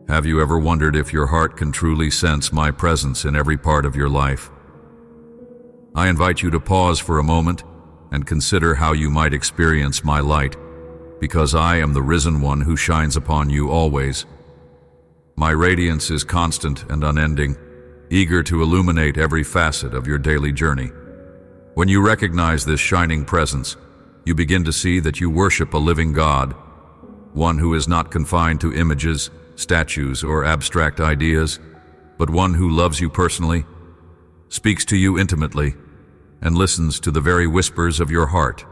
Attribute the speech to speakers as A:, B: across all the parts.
A: Have you ever wondered if your heart can truly sense my presence in every part of your life? I invite you to pause for a moment and consider how you might experience my light, because I am the risen one who shines upon you always. My radiance is constant and unending, eager to illuminate every facet of your daily journey. When you recognize this shining presence, you begin to see that you worship a living God, one who is not confined to images, statues, or abstract ideas, but one who loves you personally, speaks to you intimately, and listens to the very whispers of your heart.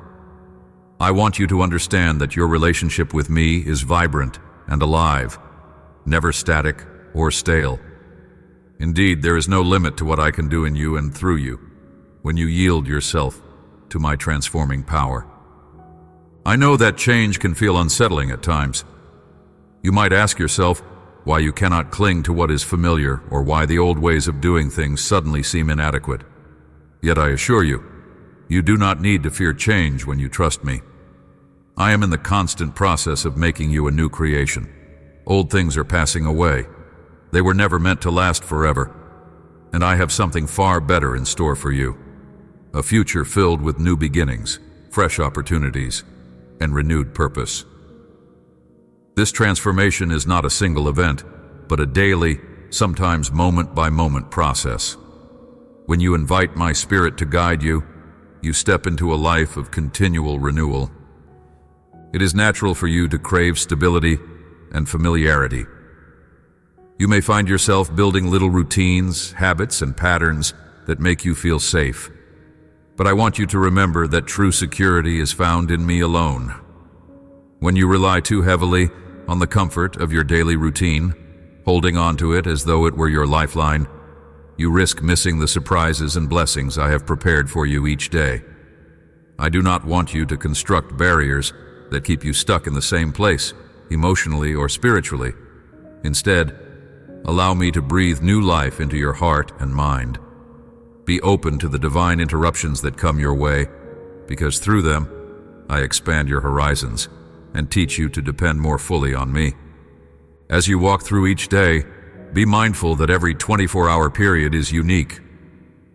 A: I want you to understand that your relationship with me is vibrant and alive, never static or stale. Indeed, there is no limit to what I can do in you and through you when you yield yourself to my transforming power. I know that change can feel unsettling at times. You might ask yourself why you cannot cling to what is familiar or why the old ways of doing things suddenly seem inadequate. Yet I assure you, you do not need to fear change when you trust me. I am in the constant process of making you a new creation. Old things are passing away. They were never meant to last forever. And I have something far better in store for you. A future filled with new beginnings, fresh opportunities, and renewed purpose. This transformation is not a single event, but a daily, sometimes moment-by-moment process. When you invite my spirit to guide you, you step into a life of continual renewal. It is natural for you to crave stability and familiarity. You may find yourself building little routines, habits, and patterns that make you feel safe. But I want you to remember that true security is found in me alone. When you rely too heavily on the comfort of your daily routine, holding on to it as though it were your lifeline, you risk missing the surprises and blessings I have prepared for you each day. I do not want you to construct barriers that keep you stuck in the same place, emotionally or spiritually. Instead, allow me to breathe new life into your heart and mind. Be open to the divine interruptions that come your way, because through them, I expand your horizons and teach you to depend more fully on me. As you walk through each day, be mindful that every 24-hour period is unique.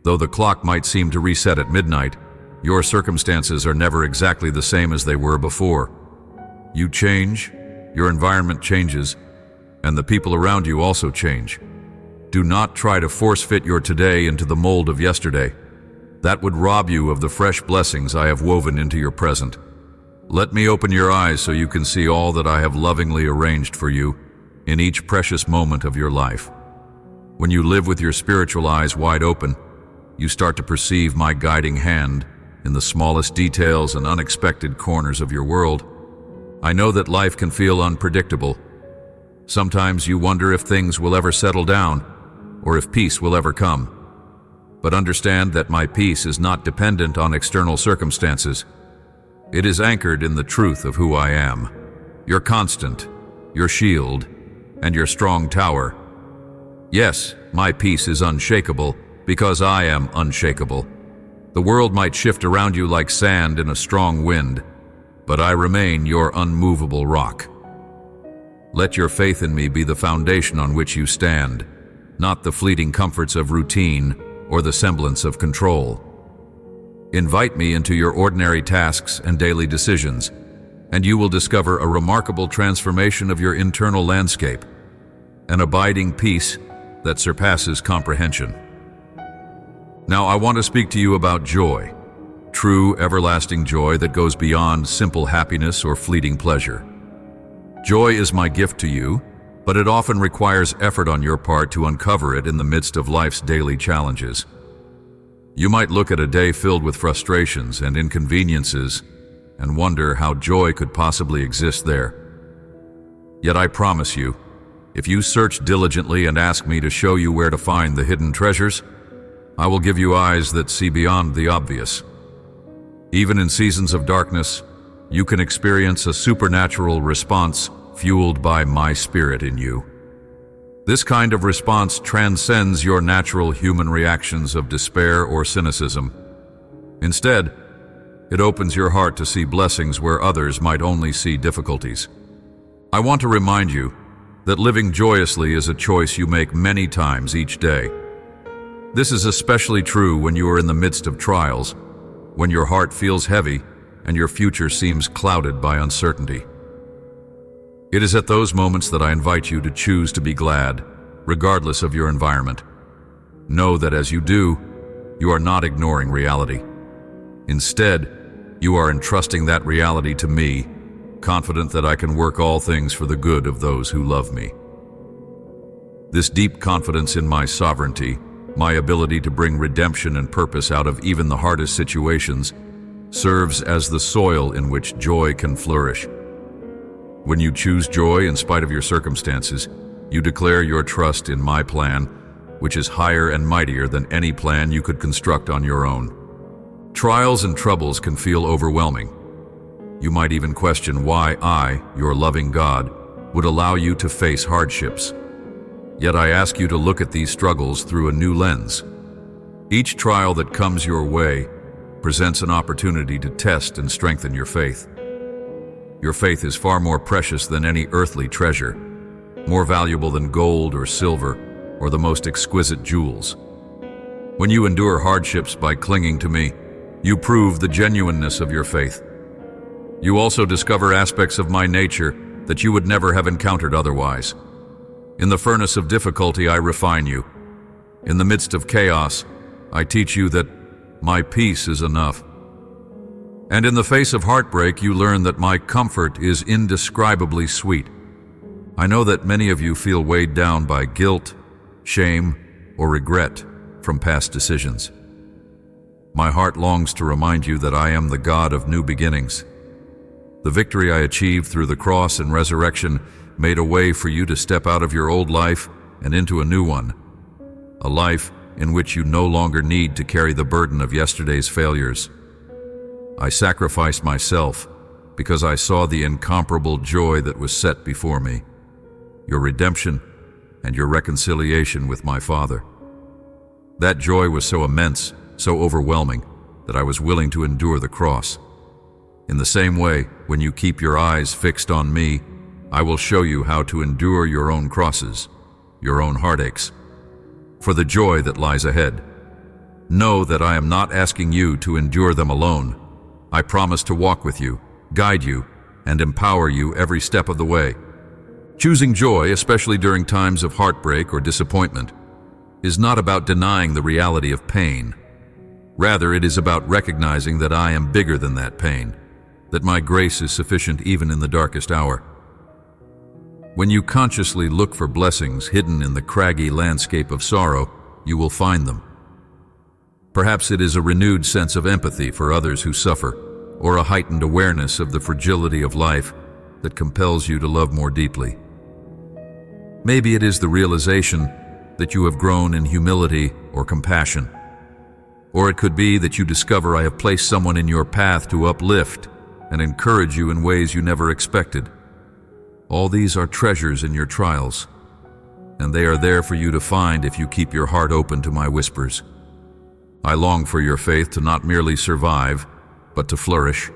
A: Though the clock might seem to reset at midnight, your circumstances are never exactly the same as they were before. You change, your environment changes, and the people around you also change. Do not try to force-fit your today into the mold of yesterday. That would rob you of the fresh blessings I have woven into your present. Let me open your eyes so you can see all that I have lovingly arranged for you in each precious moment of your life. When you live with your spiritual eyes wide open, you start to perceive my guiding hand in the smallest details and unexpected corners of your world. I know that life can feel unpredictable. Sometimes you wonder if things will ever settle down, or if peace will ever come. But understand that my peace is not dependent on external circumstances. It is anchored in the truth of who I am, your constant, your shield, and your strong tower. Yes, my peace is unshakable because I am unshakable. The world might shift around you like sand in a strong wind, but I remain your unmovable rock. Let your faith in me be the foundation on which you stand, not the fleeting comforts of routine or the semblance of control. Invite me into your ordinary tasks and daily decisions, and you will discover a remarkable transformation of your internal landscape, an abiding peace that surpasses comprehension. Now I want to speak to you about joy, true everlasting joy that goes beyond simple happiness or fleeting pleasure. Joy is my gift to you, but it often requires effort on your part to uncover it in the midst of life's daily challenges. You might look at a day filled with frustrations and inconveniences and wonder how joy could possibly exist there. Yet I promise you, if you search diligently and ask me to show you where to find the hidden treasures, I will give you eyes that see beyond the obvious. Even in seasons of darkness, you can experience a supernatural response fueled by my spirit in you. This kind of response transcends your natural human reactions of despair or cynicism. Instead, it opens your heart to see blessings where others might only see difficulties. I want to remind you that living joyously is a choice you make many times each day. This is especially true when you are in the midst of trials, when your heart feels heavy and your future seems clouded by uncertainty. It is at those moments that I invite you to choose to be glad, regardless of your environment. Know that as you do, you are not ignoring reality. Instead, you are entrusting that reality to me, confident that I can work all things for the good of those who love me. This deep confidence in my sovereignty, my ability to bring redemption and purpose out of even the hardest situations, serves as the soil in which joy can flourish. When you choose joy in spite of your circumstances, you declare your trust in my plan, which is higher and mightier than any plan you could construct on your own. Trials and troubles can feel overwhelming. You might even question why I, your loving God, would allow you to face hardships. Yet I ask you to look at these struggles through a new lens. Each trial that comes your way presents an opportunity to test and strengthen your faith. Your faith is far more precious than any earthly treasure, more valuable than gold or silver or the most exquisite jewels. When you endure hardships by clinging to me, you prove the genuineness of your faith. You also discover aspects of my nature that you would never have encountered otherwise. In the furnace of difficulty, I refine you. In the midst of chaos, I teach you that my peace is enough. And in the face of heartbreak, you learn that my comfort is indescribably sweet. I know that many of you feel weighed down by guilt, shame, or regret from past decisions. My heart longs to remind you that I am the God of new beginnings. The victory I achieved through the cross and resurrection made a way for you to step out of your old life and into a new one, a life in which you no longer need to carry the burden of yesterday's failures. I sacrificed myself because I saw the incomparable joy that was set before me, your redemption and your reconciliation with my Father. That joy was so immense, so overwhelming, that I was willing to endure the cross. In the same way, when you keep your eyes fixed on me, I will show you how to endure your own crosses, your own heartaches, for the joy that lies ahead. Know that I am not asking you to endure them alone. I promise to walk with you, guide you, and empower you every step of the way. Choosing joy, especially during times of heartbreak or disappointment, is not about denying the reality of pain. Rather, it is about recognizing that I am bigger than that pain, that my grace is sufficient even in the darkest hour. When you consciously look for blessings hidden in the craggy landscape of sorrow, you will find them. Perhaps it is a renewed sense of empathy for others who suffer, or a heightened awareness of the fragility of life that compels you to love more deeply. Maybe it is the realization that you have grown in humility or compassion. Or it could be that you discover I have placed someone in your path to uplift and encourage you in ways you never expected. All these are treasures in your trials, and they are there for you to find if you keep your heart open to my whispers. I long for your faith to not merely survive, but to flourish.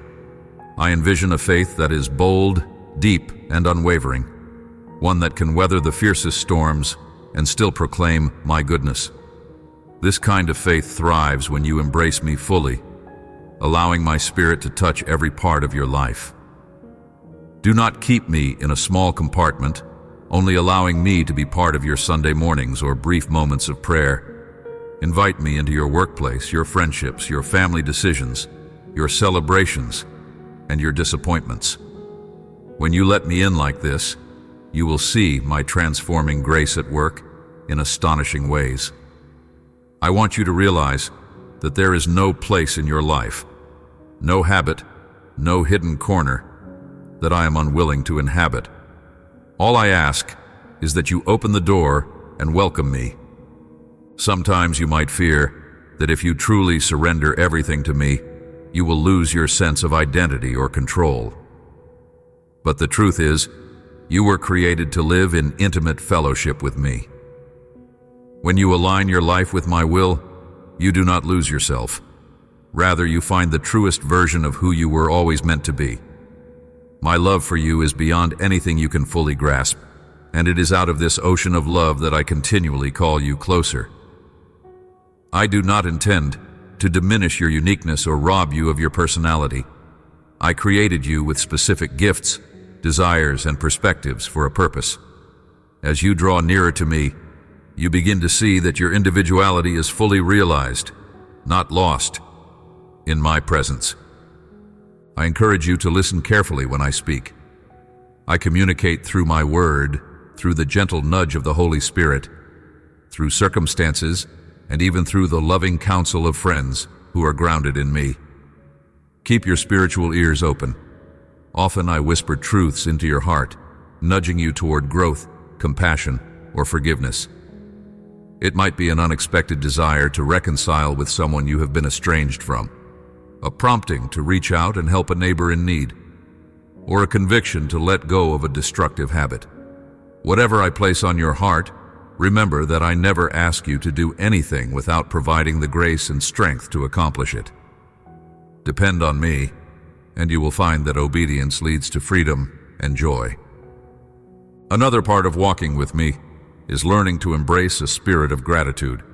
A: I envision a faith that is bold, deep, and unwavering, one that can weather the fiercest storms and still proclaim my goodness. This kind of faith thrives when you embrace me fully, allowing my spirit to touch every part of your life. Do not keep me in a small compartment, only allowing me to be part of your Sunday mornings or brief moments of prayer. Invite me into your workplace, your friendships, your family decisions, your celebrations, and your disappointments. When you let me in like this, you will see my transforming grace at work in astonishing ways. I want you to realize that there is no place in your life, no habit, no hidden corner that I am unwilling to inhabit. All I ask is that you open the door and welcome me. Sometimes you might fear that if you truly surrender everything to me, you will lose your sense of identity or control. But the truth is, you were created to live in intimate fellowship with me. When you align your life with my will, you do not lose yourself. Rather, you find the truest version of who you were always meant to be. My love for you is beyond anything you can fully grasp, and it is out of this ocean of love that I continually call you closer. I do not intend to diminish your uniqueness or rob you of your personality. I created you with specific gifts, desires, and perspectives for a purpose. As you draw nearer to me, you begin to see that your individuality is fully realized, not lost, in my presence. I encourage you to listen carefully when I speak. I communicate through my word, through the gentle nudge of the Holy Spirit, through circumstances, and even through the loving counsel of friends who are grounded in me. Keep your spiritual ears open. Often I whisper truths into your heart, nudging you toward growth, compassion, or forgiveness. It might be an unexpected desire to reconcile with someone you have been estranged from, a prompting to reach out and help a neighbor in need, or a conviction to let go of a destructive habit. Whatever I place on your heart, remember that I never ask you to do anything without providing the grace and strength to accomplish it. Depend on me, and you will find that obedience leads to freedom and joy. Another part of walking with me is learning to embrace a spirit of gratitude.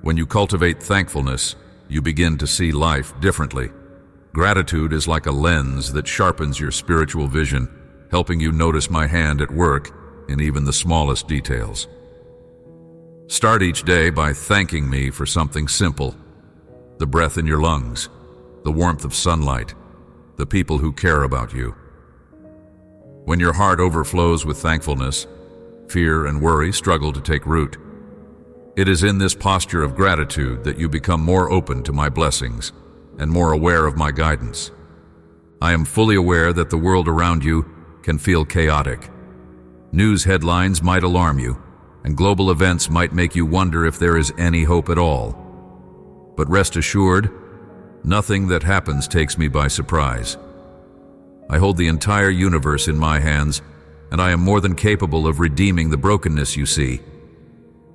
A: When you cultivate thankfulness, you begin to see life differently. Gratitude is like a lens that sharpens your spiritual vision, helping you notice my hand at work in even the smallest details. Start each day by thanking me for something simple: the breath in your lungs, the warmth of sunlight, the people who care about you. When your heart overflows with thankfulness, fear and worry struggle to take root. It is in this posture of gratitude that you become more open to my blessings and more aware of my guidance. I am fully aware that the world around you can feel chaotic. News headlines might alarm you, and global events might make you wonder if there is any hope at all. But rest assured, nothing that happens takes me by surprise. I hold the entire universe in my hands, and I am more than capable of redeeming the brokenness you see.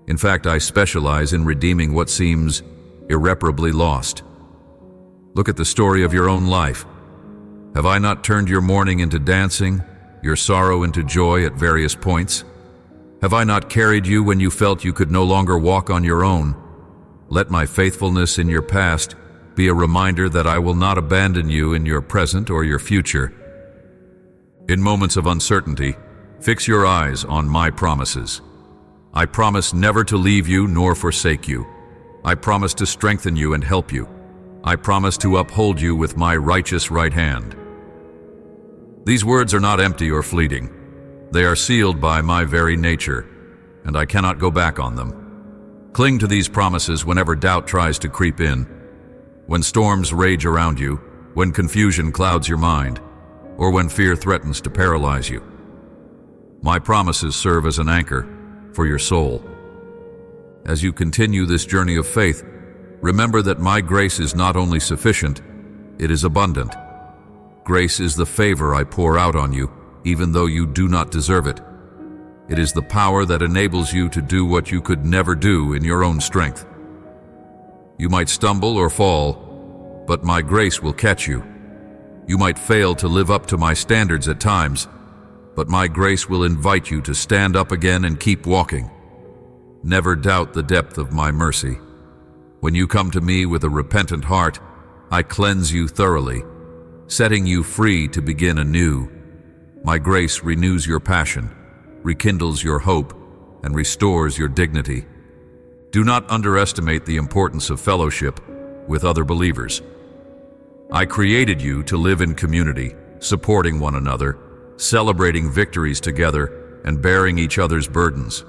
A: In fact, I specialize in redeeming what seems irreparably lost. Look at the story of your own life. Have I not turned your mourning into dancing, your sorrow into joy at various points? Have I not carried you when you felt you could no longer walk on your own? Let my faithfulness in your past be a reminder that I will not abandon you in your present or your future. In moments of uncertainty, fix your eyes on my promises. I promise never to leave you nor forsake you. I promise to strengthen you and help you. I promise to uphold you with my righteous right hand. These words are not empty or fleeting. They are sealed by my very nature, and I cannot go back on them. Cling to these promises whenever doubt tries to creep in, when storms rage around you, when confusion clouds your mind, or when fear threatens to paralyze you. My promises serve as an anchor for your soul. As you continue this journey of faith, remember that my grace is not only sufficient, it is abundant. Grace is the favor I pour out on you, even though you do not deserve it. It is the power that enables you to do what you could never do in your own strength. You might stumble or fall, but my grace will catch you. You might fail to live up to my standards at times, but my grace will invite you to stand up again and keep walking. Never doubt the depth of my mercy. When you come to me with a repentant heart, I cleanse you thoroughly, setting you free to begin anew. My grace renews your passion, rekindles your hope, and restores your dignity. Do not underestimate the importance of fellowship with other believers. I created you to live in community, supporting one another, celebrating victories together, and bearing each other's burdens.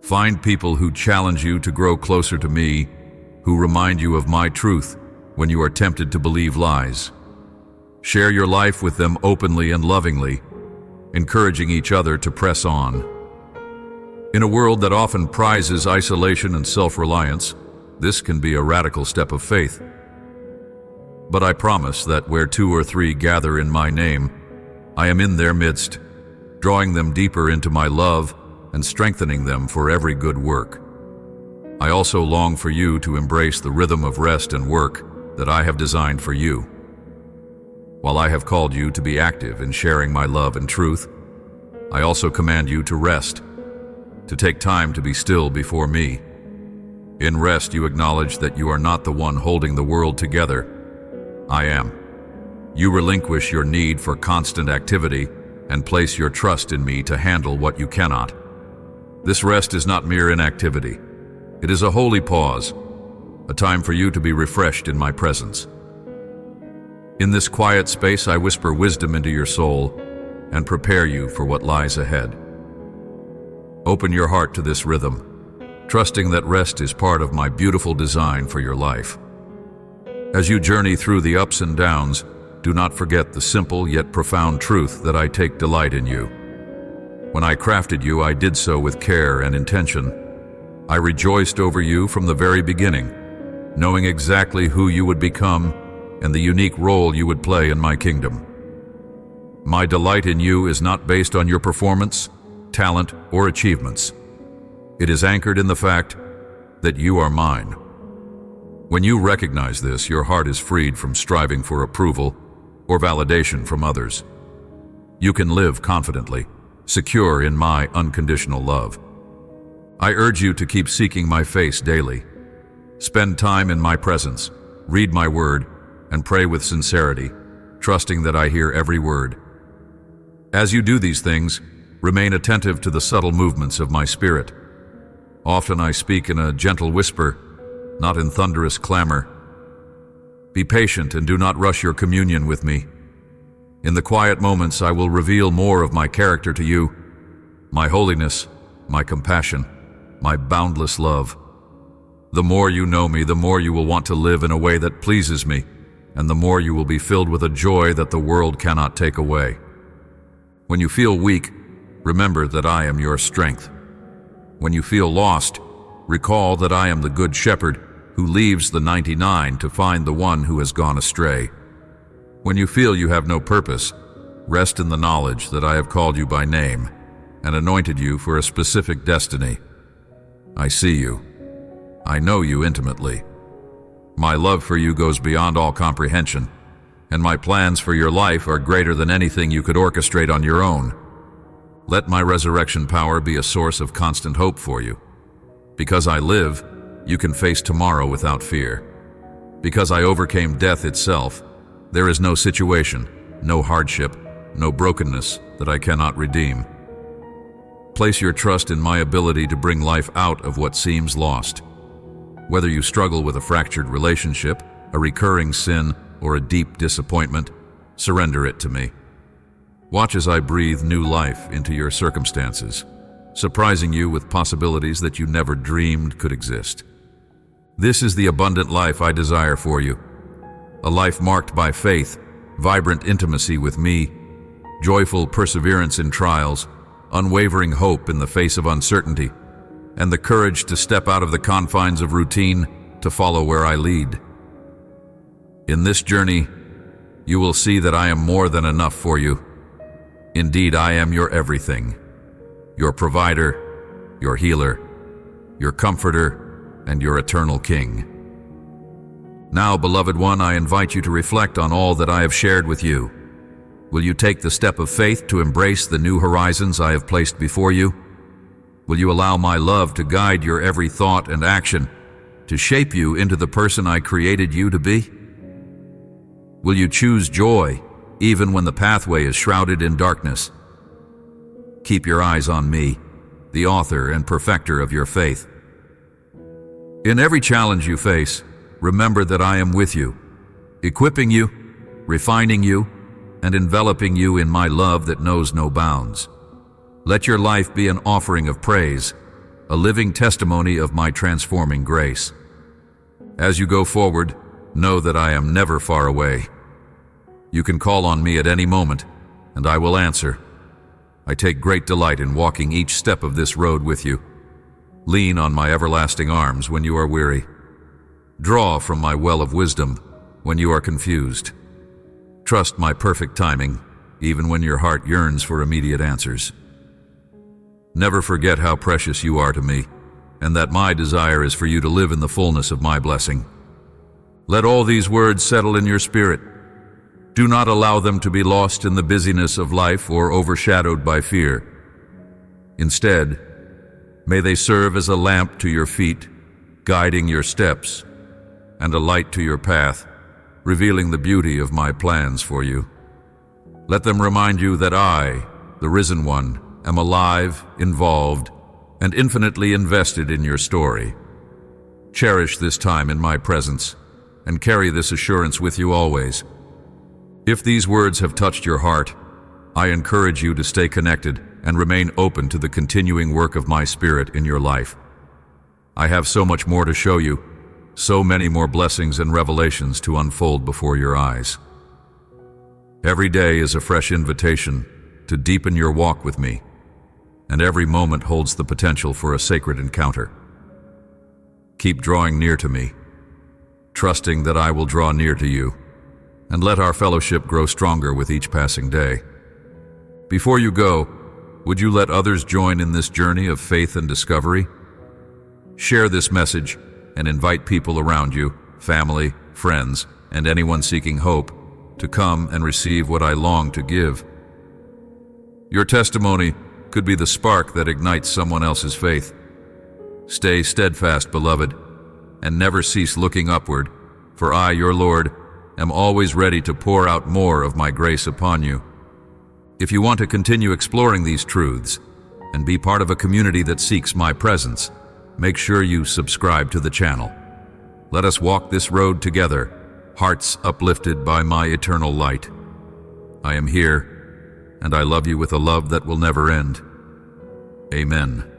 A: Find people who challenge you to grow closer to me, who remind you of my truth when you are tempted to believe lies. Share your life with them openly and lovingly, encouraging each other to press on. In a world that often prizes isolation and self-reliance, this can be a radical step of faith. But I promise that where 2 or 3 gather in my name, I am in their midst, drawing them deeper into my love and strengthening them for every good work. I also long for you to embrace the rhythm of rest and work that I have designed for you. While I have called you to be active in sharing my love and truth, I also command you to rest, to take time to be still before me. In rest, you acknowledge that you are not the one holding the world together. I am. You relinquish your need for constant activity and place your trust in me to handle what you cannot. This rest is not mere inactivity. It is a holy pause, a time for you to be refreshed in my presence. In this quiet space, I whisper wisdom into your soul and prepare you for what lies ahead. Open your heart to this rhythm, trusting that rest is part of my beautiful design for your life. As you journey through the ups and downs, do not forget the simple yet profound truth that I take delight in you. When I crafted you, I did so with care and intention. I rejoiced over you from the very beginning, knowing exactly who you would become and the unique role you would play in my kingdom. My delight in you is not based on your performance, talent, or achievements. It is anchored in the fact that you are mine. When you recognize this, your heart is freed from striving for approval or validation from others. You can live confidently, secure in my unconditional love. I urge you to keep seeking my face daily. Spend time in my presence, read my word, and pray with sincerity, trusting that I hear every word. As you do these things, remain attentive to the subtle movements of my spirit. Often I speak in a gentle whisper, not in thunderous clamor. Be patient and do not rush your communion with me. In the quiet moments, I will reveal more of my character to you, my holiness, my compassion, my boundless love. The more you know me, the more you will want to live in a way that pleases me, and the more you will be filled with a joy that the world cannot take away. When you feel weak, remember that I am your strength. When you feel lost, recall that I am the good shepherd who leaves the 99 to find the one who has gone astray. When you feel you have no purpose, rest in the knowledge that I have called you by name and anointed you for a specific destiny. I see you. I know you intimately. My love for you goes beyond all comprehension, and my plans for your life are greater than anything you could orchestrate on your own. Let my resurrection power be a source of constant hope for you. Because I live, you can face tomorrow without fear. Because I overcame death itself, there is no situation, no hardship, no brokenness that I cannot redeem. Place your trust in my ability to bring life out of what seems lost. Whether you struggle with a fractured relationship, a recurring sin, or a deep disappointment, surrender it to me. Watch as I breathe new life into your circumstances, surprising you with possibilities that you never dreamed could exist. This is the abundant life I desire for you. A life marked by faith, vibrant intimacy with me, joyful perseverance in trials, unwavering hope in the face of uncertainty, and the courage to step out of the confines of routine to follow where I lead. In this journey, you will see that I am more than enough for you. Indeed, I am your everything, your provider, your healer, your comforter, and your eternal King. Now, beloved one, I invite you to reflect on all that I have shared with you. Will you take the step of faith to embrace the new horizons I have placed before you? Will you allow my love to guide your every thought and action, to shape you into the person I created you to be? Will you choose joy, even when the pathway is shrouded in darkness? Keep your eyes on me, the author and perfecter of your faith. In every challenge you face, remember that I am with you, equipping you, refining you, and enveloping you in my love that knows no bounds. Let your life be an offering of praise, a living testimony of my transforming grace. As you go forward, know that I am never far away. You can call on me at any moment, and I will answer. I take great delight in walking each step of this road with you. Lean on my everlasting arms when you are weary. Draw from my well of wisdom when you are confused. Trust my perfect timing, even when your heart yearns for immediate answers. Never forget how precious you are to me, and that my desire is for you to live in the fullness of my blessing. Let all these words settle in your spirit. Do not allow them to be lost in the busyness of life or overshadowed by fear. Instead, may they serve as a lamp to your feet, guiding your steps, and a light to your path, revealing the beauty of my plans for you. Let them remind you that I, the Risen One, am alive, involved, and infinitely invested in your story. Cherish this time in my presence, and carry this assurance with you always. If these words have touched your heart, I encourage you to stay connected and remain open to the continuing work of my Spirit in your life. I have so much more to show you, so many more blessings and revelations to unfold before your eyes. Every day is a fresh invitation to deepen your walk with me, and every moment holds the potential for a sacred encounter. Keep drawing near to me, trusting that I will draw near to you, and let our fellowship grow stronger with each passing day. Before you go, would you let others join in this journey of faith and discovery? Share this message and invite people around you, family, friends, and anyone seeking hope, to come and receive what I long to give. Your testimony could be the spark that ignites someone else's faith. Stay steadfast, beloved, and never cease looking upward, for I, your Lord, am always ready to pour out more of my grace upon you. If you want to continue exploring these truths and be part of a community that seeks my presence, make sure you subscribe to the channel. Let us walk this road together, hearts uplifted by my eternal light. I am here, and I love you with a love that will never end. Amen.